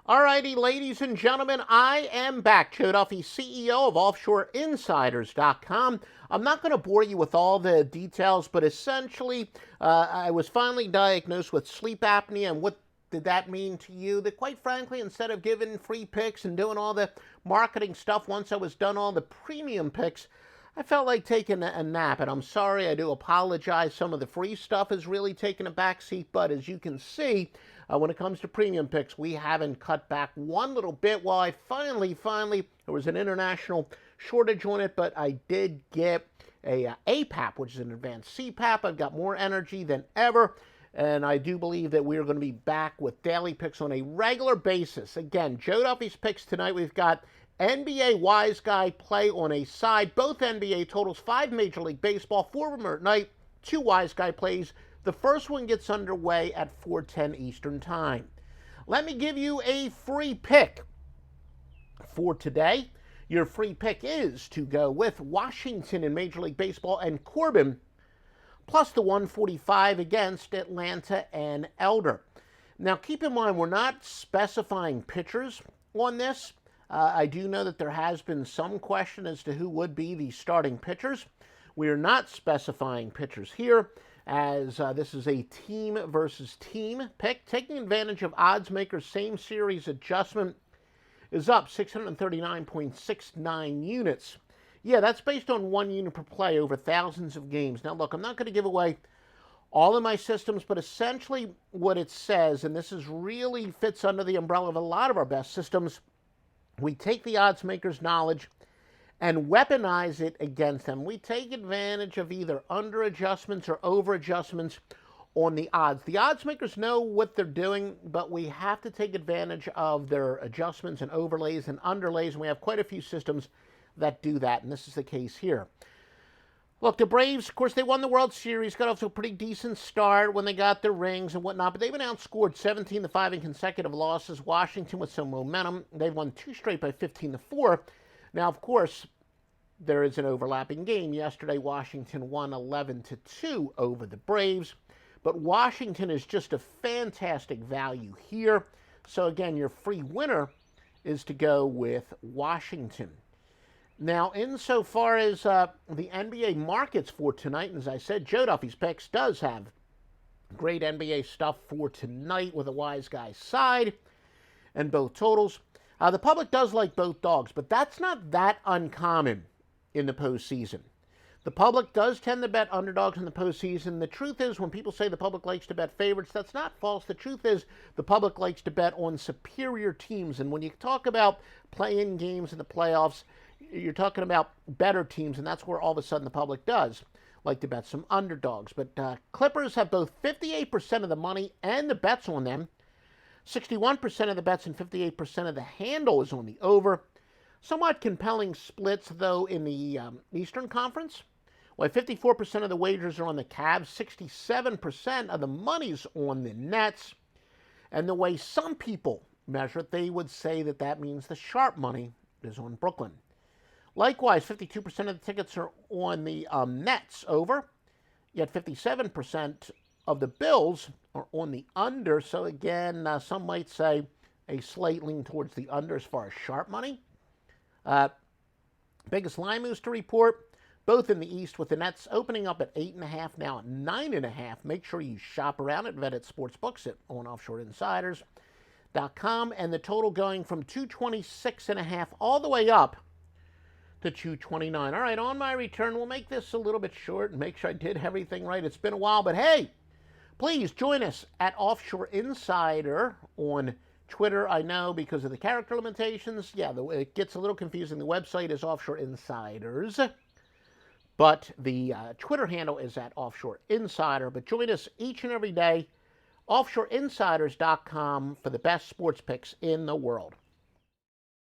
Alrighty, ladies and gentlemen, I am back. Joe Duffy, CEO of OffshoreInsiders.com. I'm not going to bore you with all the details, but essentially, I was finally diagnosed with sleep apnea, and what did that mean to you? That quite frankly, instead of giving free picks and doing all the marketing stuff, once I was done all the premium picks, I felt like taking a nap, and I'm sorry, I do apologize. Some of the free stuff has really taken a backseat, but as you can see, when it comes to premium picks, we haven't cut back one little bit. Well, I finally, there was an international shortage on it, but I did get a APAP, which is an advanced CPAP. I've got more energy than ever, and I do believe that we are going to be back with daily picks on a regular basis. Again, Joe Duffy's picks tonight. We've got NBA Wise Guy play on a side. Both NBA totals, 5 Major League Baseball, 4 of them are at night, 2 Wise Guy plays. The first one gets underway at 4:10 Eastern Time. Let me give you a free pick for today. Your free pick is to go with Washington in Major League Baseball and Corbin, plus the 145 against Atlanta and Elder. Now, keep in mind, we're not specifying pitchers on this. I do know that there has been some question as to who would be the starting pitchers. We are not specifying pitchers here, as this is a team versus team pick. Taking advantage of odds makers, same series adjustment is up 639.69 units. Yeah, that's based on 1 unit per play over thousands of games. Now, look, I'm not going to give away all of my systems, but essentially what it says, and this is really fits under the umbrella of a lot of our best systems, we take the odds makers' knowledge and weaponize it against them. We take advantage of either under adjustments or over adjustments on the odds. The odds makers know what they're doing, but we have to take advantage of their adjustments and overlays and underlays, and we have quite a few systems that do that, and this is the case here. Look, the Braves, of course, they won the World Series, got off to a pretty decent start when they got their rings and whatnot, but they've been outscored 17-5 in consecutive losses. Washington with some momentum. They've won 2 straight by 15-4. Now, of course, there is an overlapping game. Yesterday, Washington won 11-2 over the Braves, but Washington is just a fantastic value here. So, again, your free winner is to go with Washington. Now, insofar as the NBA markets for tonight, and as I said, Joe Duffy's Picks does have great NBA stuff for tonight with a Wise Guy side and both totals. The public does like both dogs, but that's not that uncommon in the postseason. The public does tend to bet underdogs in the postseason. The truth is, when people say the public likes to bet favorites, that's not false. The truth is, the public likes to bet on superior teams. And when you talk about play-in games in the playoffs, you're talking about better teams, and that's where all of a sudden the public does like to bet some underdogs. But Clippers have both 58% of the money and the bets on them. 61% of the bets and 58% of the handle is on the over. Somewhat compelling splits, though, in the Eastern Conference. While 54% of the wagers are on the Cavs, 67% of the money's on the Nets. And the way some people measure it, they would say that that means the sharp money is on Brooklyn. Likewise, 52% of the tickets are on the Nets over, yet 57% of the bills are on the under. So again, some might say a slight lean towards the under as far as sharp money. Biggest line moves to report, both in the East, with the Nets opening up at 8.5, now at 9.5. Make sure you shop around at Vetted Sportsbooks on OffshoreInsiders.com, and the total going from 226.5 all the way up to 229. All right, on my return, we'll make this a little bit short and make sure I did everything right. It's been a while, but hey, please join us at Offshore Insider on Twitter. I know because of the character limitations, it gets a little confusing. The website is Offshore Insiders, but the Twitter handle is at Offshore Insider. But join us each and every day, OffshoreInsiders.com, for the best sports picks in the world.